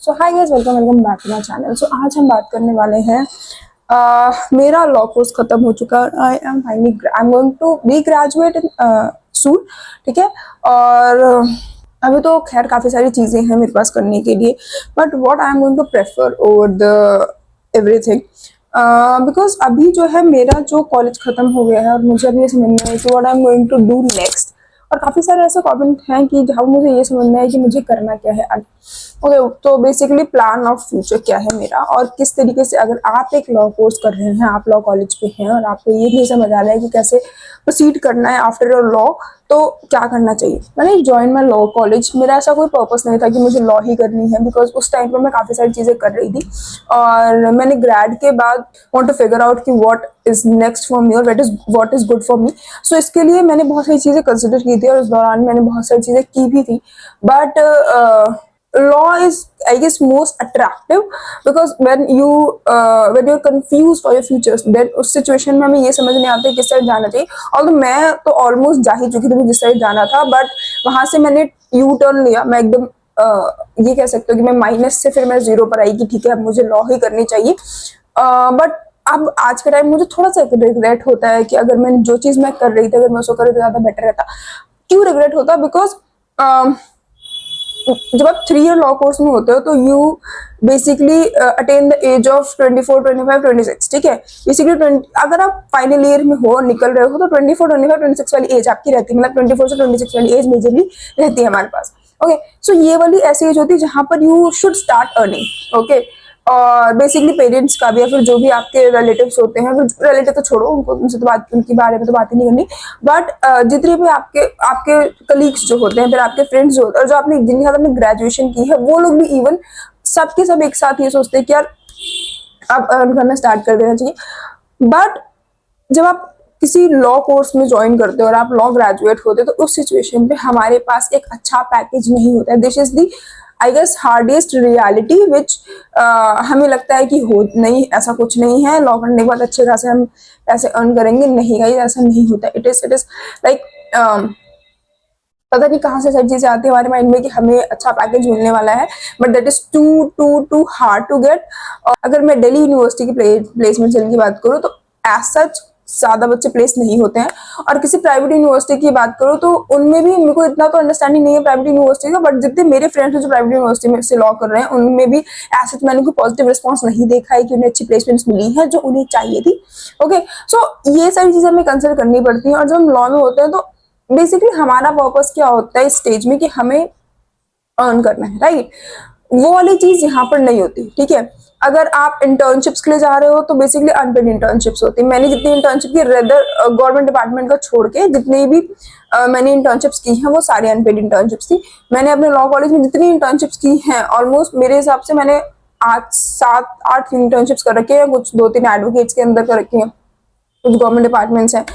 So hi guys, welcome back to my channel. So आज हम बात करने वाले हैं मेरा लॉ कोर्स खत्म हो चुका है। I am going to be graduate in soon, ठीक है। और अभी तो खैर काफ़ी सारी चीज़ें हैं मेरे पास करने के लिए, but what I am going to prefer over the everything, because अभी जो है मेरा जो कॉलेज खत्म हो गया है और मुझे अभी ये समझना है कि what I am going to do next. और काफ़ी सारे ऐसे कमेंट हैं कि जहाँ मुझे ये समझना है कि मुझे करना क्या है आगे। ओके, तो बेसिकली प्लान ऑफ फ्यूचर क्या है मेरा, और किस तरीके से अगर आप एक लॉ कोर्स कर रहे हैं, आप लॉ कॉलेज पे हैं और आपको ये नहीं समझ आ रहा है कि कैसे प्रोसीड करना है आफ्टर योर लॉ, तो क्या करना चाहिए। मैंने ज्वाइन माई लॉ कॉलेज, मेरा ऐसा कोई पर्पस नहीं था कि मुझे लॉ ही करनी है, बिकॉज उस टाइम पर मैं काफ़ी सारी चीज़ें कर रही थी और मैंने ग्रेड के बाद वॉन्ट टू फिगर आउट कि what is next for me और what is good for me. So इसके लिए मैंने बहुत सारी चीज़ें कंसिडर की थी और उस दौरान मैंने बहुत सारी चीज़ें की भी थी, but law is, I guess, most attractive because when you're confused for your futures, then उस सिचुएशन में हमें ये समझ नहीं आता है किस साइड जाना चाहिए। और तो मैं तो ऑलमोस्ट जा ही चुकी थी जिस साइड जाना था, बट वहां से मैंने यू टर्न लिया। मैं एकदम ये कह सकते हो कि मैं माइनस से फिर मैं जीरो पर आई कि ठीक है अब मुझे लॉ ही करनी चाहिए। बट अब आज के टाइम मुझे थोड़ा सा रिग्रेट होता है कि अगर मैं जो चीज़ मैं कर रही थी अगर मैं उसको करी तो ज़्यादा बेटर रहता। क्यों रिग्रेट होता? बिकॉज जब आप 3 ईयर लॉ कोर्स में होते हो तो you basically attain the age of 24, 25, 26, ठीक है। बेसिकली अगर आप फाइनल ईयर में हो, निकल रहे हो, तो 24, 25, 26 वाली एज आपकी रहती है, मतलब 24 से 26 वाली एज मेजरली रहती है हमारे पास। ओके, सो ये वाली ऐसी एज होती है जहां पर you should start earning. Okay, और बेसिकली पेरेंट्स का भी या फिर जो भी आपके रिलेटिव्स होते हैं, रिलेटिव तो छोड़ो, उनको उनसे तो बात, उनके बारे में तो बात ही नहीं करनी, बट जितने भी आपके आपके कलीग्स जो होते हैं, फिर आपके फ्रेंड्स जो होते हैं और जो आपने जिनके साथ आपने ग्रेजुएशन की है, वो लोग भी इवन सबके सब एक साथ ये सोचते हैं कि यार अब अर्न करना स्टार्ट कर देना चाहिए। बट जब आप किसी लॉ कोर्स में ज्वाइन करते हो और आप लॉ ग्रेजुएट होते हो तो उस सिचुएशन पे हमारे पास एक अच्छा पैकेज नहीं होता है। This is the, I guess, hardest reality which हमें लगता है कि हो नहीं, ऐसा कुछ नहीं है, लॉ करने के बाद अच्छे खासे हम पैसे अर्न करेंगे। नहीं गाइस, ऐसा नहीं होता। इट इज लाइक पता नहीं कहाँ से सारी चीजें आती है हमारे माइंड में कि हमें अच्छा पैकेज मिलने वाला है, but that is too too too hard to get. और अगर मैं दिल्ली यूनिवर्सिटी की प्लेसमेंट सेल की बात करूँ तो एज सच ज्यादा बच्चे प्लेस नहीं होते हैं, और किसी प्राइवेट यूनिवर्सिटी की बात करो तो उनमें भी मेरे को इतना तो अंडरस्टैंडिंग नहीं है प्राइवेट यूनिवर्सिटी का, बट जितने मेरे फ्रेंड्स जो प्राइवेट यूनिवर्सिटी में से लॉ कर रहे हैं उनमें भी ऐसे मैंने कोई पॉजिटिव रिस्पॉन्स नहीं देखा है कि उन्हें अच्छी प्लेसमेंट्स मिली है जो उन्हें चाहिए थी। ओके, सो ये सारी चीजें हमें कंसिडर करनी पड़ती हैं। और जब हम लॉ में होते हैं तो बेसिकली हमारा पर्पस क्या होता है इस स्टेज में कि हमें अर्न करना है, राइट। वो वाली चीज यहाँ पर नहीं होती, ठीक है। अगर आप इंटर्नशिप्स के लिए जा रहे हो तो बेसिकली अनपेड इंटर्नशिप्स होती है। मैंने जितनी इंटर्नशिप की, रेदर गवर्नमेंट डिपार्टमेंट का छोड़ के जितनी भी मैंने इंटर्नशिप्स की हैं वो सारी अनपेड इंटर्नशिप्स थी। मैंने अपने लॉ कॉलेज में जितनी इंटर्नशिप्स की हैं ऑलमोस्ट मेरे हिसाब से मैंने 7-8 इंटर्नशिप्स कर रखे हैं, कुछ 2-3 एडवोकेट्स के अंदर कर रखे हैं, कुछ गवर्नमेंट डिपार्टमेंट्स हैं,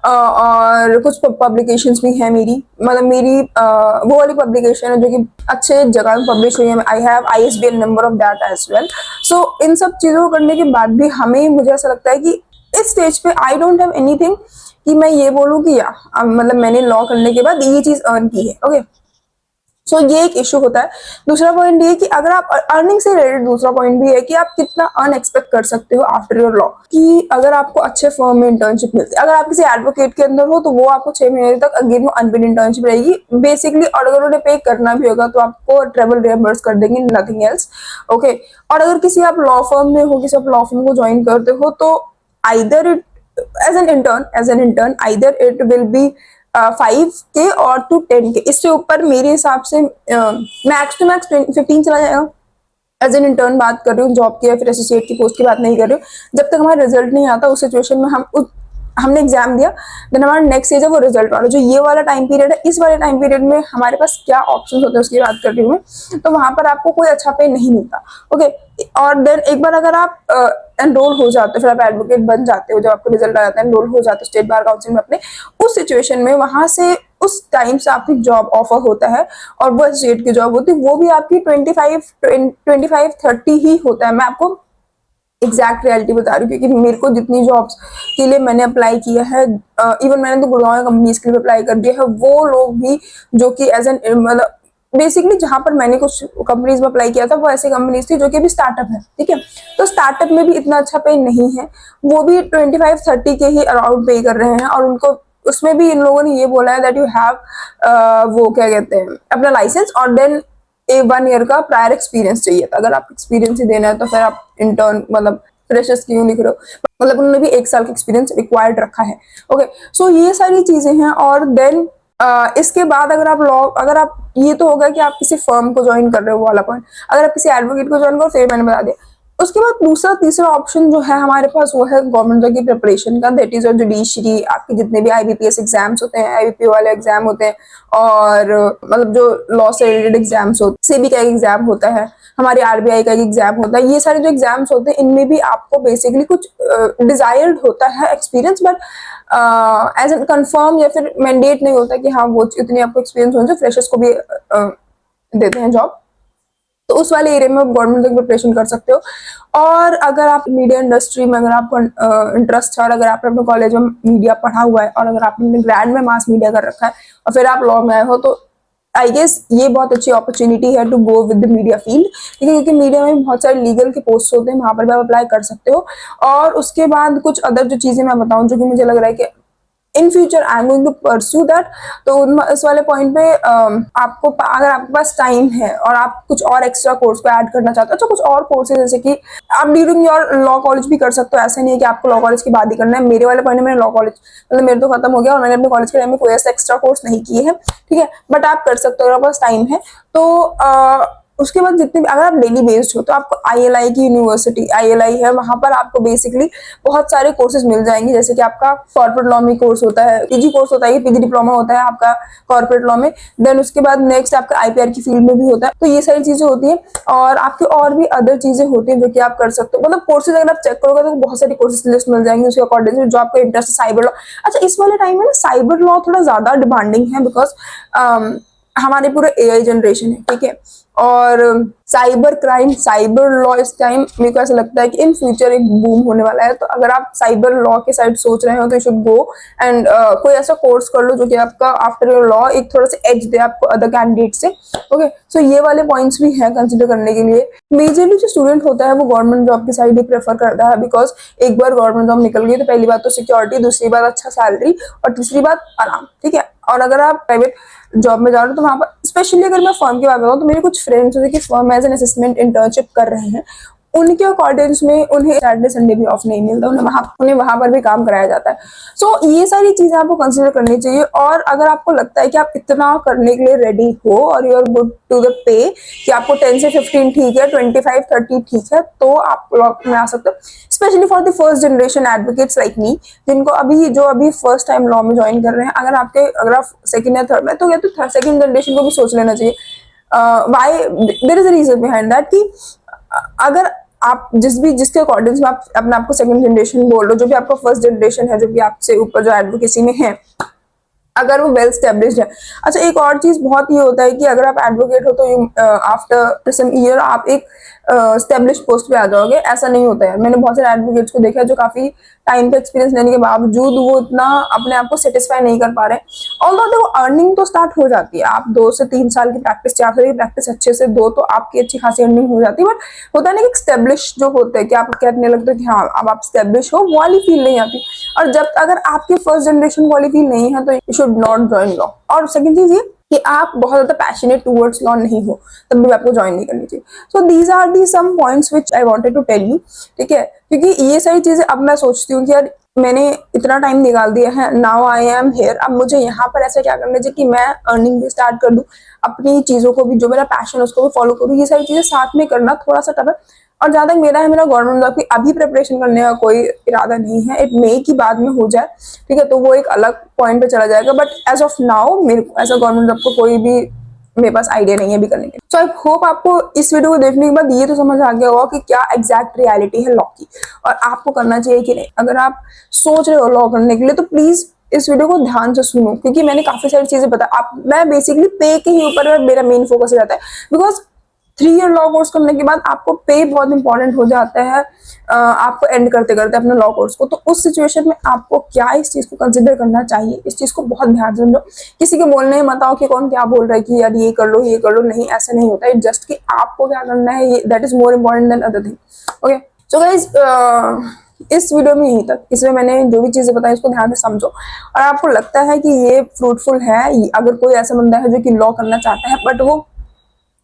और कुछ पब्लिकेशंस भी है मेरी, मतलब मेरी वो वाली पब्लिकेशन है जो कि अच्छे जगह में पब्लिश हुई है। I have ISBN number of that as well. So इन सब चीज़ों को करने के बाद भी हमें, मुझे ऐसा लगता है कि इस स्टेज पे आई डोंट हैव एनीथिंग कि मैं ये बोलूँ कि मतलब मैंने लॉ करने के बाद ये चीज़ अर्न की है। ओके, सो ये एक इशू होता है। दूसरा पॉइंट ये कि अगर आप अर्निंग से रिलेटेड, दूसरा पॉइंट भी है कि आप कितना अर्न एक्सपेक्ट कर सकते हो आफ्टर योर लॉ, कि अगर आपको अच्छे फर्म में इंटर्नशिप मिलती है, अगर आप किसी एडवोकेट के अंदर हो तो वो आपको 6 महीने तक अगेन वो अनपेड इंटर्नशिप रहेगी बेसिकली, और अगर उन्हें पे करना भी होगा तो आपको ट्रेवल रियम्बर्स कर देंगे, नथिंग एल्स। ओके, और अगर किसी आप लॉ फर्म में हो, किसी आप लॉ फर्म को ज्वाइन करते हो तो either it as an intern either it will be 5K और टू 10K। इससे ऊपर मेरे हिसाब से मैक्स टू मैक्स 15 चला जाएगा। एज एन इंटर्न बात कर रही हूँ, जॉब की या फिर एसोसिएट की पोस्ट की बात नहीं कर रही हूँ। जब तक हमारा रिजल्ट नहीं आता उस सिचुएशन में हमने एग्जाम दिया, देन हमारा नेक्स्ट स्टेज है वो रिजल्ट वाला। जो ये वाला टाइम पीरियड है, इस वाले टाइम पीरियड में हमारे पास क्या ऑप्शन होते हैं उसकी बात कर रही हूँ मैं। तो वहां पर आपको कोई अच्छा पे नहीं मिलता। ओके, और देन एक बार अगर आप एनरोल हो जाते हो, फिर आप एडवोकेट बन जाते हो, जब आपको रिजल्ट आ जाता है, एनरोल हो जाते हो स्टेट बार काउंसिल में अपने, उस सिचुएशन में वहां से उस टाइम से आपको जॉब ऑफर होता है और वो स्टेट की जॉब होती है, वो भी आपकी 25-30 ही होता है। मैं आपको एग्जैक्ट रियलिटी बता रही हूँ क्योंकि मेरे को जितनी जॉब्स के लिए मैंने अप्लाई किया है, इवन मैंने तो गुड़गांव कंपनीज के लिए अप्लाई कर दिया है, वो लोग भी जो कि एज एन मतलब बेसिकली जहां पर मैंने कुछ कंपनीज में अप्लाई किया था वो ऐसी कंपनीज थी जो कि अभी स्टार्टअप है, ठीक है। तो स्टार्टअप में भी इतना अच्छा पे नहीं है, वो भी 25-30 के ही अराउंड पे कर रहे हैं, और उनको उसमें भी इन लोगों ने ये बोला है दैट यू हैव वो क्या कहते हैं अपना लाइसेंस, और देन 1 ईयर का प्रायर एक्सपीरियंस चाहिए था। अगर आप एक्सपीरियंस ही देना है तो फिर आप इंटर्न मतलब फ्रेशर्स क्यों लिख रहे हो, मतलब उन्होंने भी 1 साल का एक्सपीरियंस रिक्वायर्ड रखा है। ओके, सो ये सारी चीजें हैं। और देन इसके बाद अगर आप लॉ, अगर आप, ये तो होगा कि आप किसी फर्म को ज्वाइन कर रहे हो वो वाला पॉइंट, अगर आप किसी एडवोकेट को ज्वाइन करो फिर मैंने बता दिया। उसके बाद दूसरा तीसरा ऑप्शन जो है हमारे पास वो है गवर्नमेंट जॉब की प्रिपरेशन का, दैट इज योर जुडिशरी। आपके जितने भी आईबीपीएस एग्जाम्स होते हैं, आईबीपी वाले एग्जाम होते हैं, और मतलब जो लॉ से रिलेटेड एग्जाम्स होते हैं, सेबी का एक एग्जाम होता है, हमारे आरबीआई का एक एग्जाम होता है। ये सारे जो एग्जाम्स होते हैं इनमें भी आपको बेसिकली कुछ डिजायर्ड होता है experience, but as an confirm या फिर मैंडेट नहीं होता कि हाँ वो इतनी आपको एक्सपीरियंस हो, जो फ्रेशर्स को भी देते हैं जॉब। तो उस वाले एरिया में आप गवर्नमेंट तक प्रिपरेशन कर सकते हो। और अगर आप मीडिया इंडस्ट्री में अगर आपको इंटरेस्ट है, और अगर आपने अपने कॉलेज में मीडिया पढ़ा हुआ है, और अगर आपने ग्रैंड में मास मीडिया कर रखा है, और फिर आप लॉ में आए हो, तो आई गेस ये बहुत अच्छी अपॉर्चुनिटी है to go with the media field, ठीक है। क्योंकि मीडिया में बहुत सारे लीगल के पोस्ट होते हैं, वहां पर भी आप अप्लाई कर सकते हो। और उसके बाद कुछ अदर जो चीजें मैं बताऊं जो कि मुझे लग रहा है कि in future I am going to pursue that, तो इस वाले पॉइंट पे आपको अगर आपके पास टाइम है और आप कुछ और एक्स्ट्रा कोर्स को ऐड करना चाहते हो, तो कुछ और कोर्सेज जैसे कि आप ड्यूरिंग योर लॉ कॉलेज भी कर सकते हो। ऐसा नहीं है कि आपको लॉ कॉलेज की बात ही करना है। मेरे वाले पॉइंट में मैंने लॉ कॉलेज मतलब मेरे तो खत्म हो गया, और मैंने अपने कॉलेज के टाइम में कोई ऐसा एक्स्ट्रा कोर्स नहीं किए हैं, ठीक है। बट आप कर सकते हो अगर आपके पास टाइम है तो। उसके बाद जितने भी अगर आप डेली बेस्ड हो तो आपको आईएलआई की यूनिवर्सिटी आईएलआई है, वहां पर आपको बेसिकली बहुत सारे कोर्सेज मिल जाएंगे। जैसे कि आपका कॉर्पोरेट लॉ में कोर्स होता है, पीजी कोर्स होता है, पीजी डिप्लोमा होता है आपका कॉर्पोरेट लॉ में। देन उसके बाद नेक्स्ट आपका आईपीआर की फील्ड में भी होता है। तो ये सारी चीजें होती है, और आपके और भी अदर चीजें होती है जो कि आप कर सकते हो। मतलब कोर्सेज अगर आप चेक करोगे तो बहुत सारी कोर्सेज लिस्ट मिल जाएंगे उसके अकॉर्डिंग जो आपका इंटरेस्ट है। साइबर लॉ, अच्छा इस वाले टाइम में ना साइबर लॉ थोड़ा ज्यादा डिमांडिंग है, बिकॉज हमारे पूरे एआई जनरेशन है, ठीक है। और साइबर क्राइम, साइबर लॉ इस टाइम मेरे को ऐसा लगता है कि इन फ्यूचर एक बूम होने वाला है। तो अगर आप साइबर लॉ के साइड सोच रहे हो तो यू शुड गो एंड कोई ऐसा कोर्स कर लो जो कि आपका आफ्टर योर लॉ एक थोड़ा सा एज दे आपको अदर कैंडिडेट से। ओके, सो ये वाले पॉइंट्स भी हैं कंसिडर करने के लिए। मेजरली जो स्टूडेंट होता है वो गवर्नमेंट जॉब की साइड ही प्रेफर करता है, बिकॉज एक बार गवर्नमेंट जॉब निकल गई तो पहली बात तो सिक्योरिटी, दूसरी बात अच्छा सैलरी, और तीसरी बात आराम, ठीक है। और अगर आप प्राइवेट जॉब में जा रहे हो तो वहां पर स्पेशली अगर मैं फर्म की बात बताऊं तो मेरे कुछ फ्रेंड्स जो कि firm as an assistant internship कर रहे हैं, उनके अकॉर्डिंग्स में उन्हें सैटरडे संडे भी ऑफ नहीं मिलता, उन्हें वहां पर भी काम कराया जाता है। सो ये सारी चीजें आपको कंसिडर करनी चाहिए। और अगर आपको लगता है कि आप इतना करने के लिए रेडी हो और you are good to the pay कि आपको 10 से 15 ठीक है, 25-30 ठीक है, तो आप लॉ में आ सकते हो। Specially for the first generation advocates like me, जिनको अभी फर्स्ट टाइम लॉ में ज्वाइन कर रहे हैं। अगर आप सेकंड या थर्ड में, तो या तो सेकंड जनरेशन को भी सोच लेना चाहिए। Why there is a reason behind that कि अगर आप जिसके अकॉर्डिंग में आप अपने आपको सेकंड जनरेशन बोल रहे हो, जो भी आपका फर्स्ट जनरेशन है, जो भी आपसे ऊपर जो एडवोकेसी में है, अगर वो वेल स्टेब्लिश्ड है। अच्छा एक और चीज बहुत ये होता है कि अगर आप एडवोकेट हो तो आफ्टर सम ईयर आप एक स्टेब्लिश पोस्ट पे आ जाओगे, ऐसा नहीं होता है। मैंने बहुत सारे एडवोकेट्स को देखा है जो काफी टाइम का एक्सपीरियंस लेने के बावजूद वो इतना अपने आप को सेटिस्फाई नहीं कर पा रहे। ऑल्दो देखो अर्निंग तो स्टार्ट हो जाती है, आप 2 से 3 साल की प्रैक्टिस, 4 साल की प्रैक्टिस अच्छे से दो तो आपकी अच्छी खासी अर्निंग हो जाती है। बट होता है ना कि स्टेब्लिश जो होते हैं कि आप कहने लगते हो कि हाँ अब आप स्टेब्लिश हो, वो वाली फील नहीं आती। और जब अगर आपकी फर्स्ट जनरेशन वाली फील नहीं है तो you should not join law. और सेकंड चीज ये कि आप बहुत ज्यादा पैशनेट टूवर्ड्स लॉ नहीं हो, तब भी आपको ज्वाइन नहीं करनी चाहिए। So these are the some points which I wanted to tell you, ठीक है। क्योंकि ये सारी चीजें अब मैं सोचती हूँ कि यार मैंने इतना टाइम निकाल दिया है, नाउ आई एम हियर, अब मुझे यहाँ पर ऐसा क्या करना चाहिए कि मैं अर्निंग भी स्टार्ट कर दूं, अपनी चीजों को भी, जो मेरा पैशन है उसको भी फॉलो करूँ। ये सारी चीजें साथ में करना थोड़ा सा टफ है। और जहां तक मेरा गवर्नमेंट जॉब की अभी प्रिपरेशन करने का कोई इरादा नहीं है। इट मे की बाद में हो जाए, ठीक है, तो वो एक अलग पॉइंट पे चला जाएगा। बट एज ऑफ नाउ मेरे को ऐसा गवर्नमेंट जॉब को कोई भी मेरे पास आइडिया नहीं है अभी करने के। सो आई होप आपको इस वीडियो को देखने के बाद ये तो समझ आ गया होगा कि क्या एग्जैक्ट रियलिटी है लॉ की, और आपको करना चाहिए कि नहीं। अगर आप सोच रहे हो लॉ करने के लिए तो प्लीज इस वीडियो को ध्यान से सुनो, क्योंकि मैंने काफी सारी चीजें बता, मैं बेसिकली पे के ही ऊपर मेरा मेन फोकस रहता है। बिकॉज 3 ईयर लॉ कोर्स करने के बाद आपको पे बहुत इंपॉर्टेंट हो जाता है आपको एंड करते करते अपने लॉ कोर्स को। तो उस सिचुएशन में आपको क्या इस चीज को कंसिडर करना चाहिए, इस चीज को बहुत ध्यान से समझो। किसी के बोलने में मत आओ कि कौन क्या बोल रहा है कि यार ये कर लो ये कर लो, नहीं ऐसा नहीं होता है। जस्ट कि आपको क्या करना है, that is more important then other thing. Okay, so guys इस वीडियो में यहीं तक। इसमें मैंने जो भी चीजें बताई उसको ध्यान से समझो, और आपको लगता है कि ये फ्रूटफुल है, अगर कोई ऐसा बंदा है जो कि लॉ करना चाहता है बट वो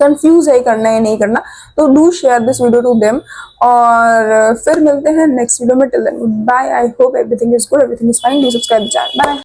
कंफ्यूज है करना है नहीं करना, तो do share this video to them. और फिर मिलते हैं नेक्स्ट वीडियो में। Till then bye, I hope everything is good, everything is fine, do subscribe the channel, bye.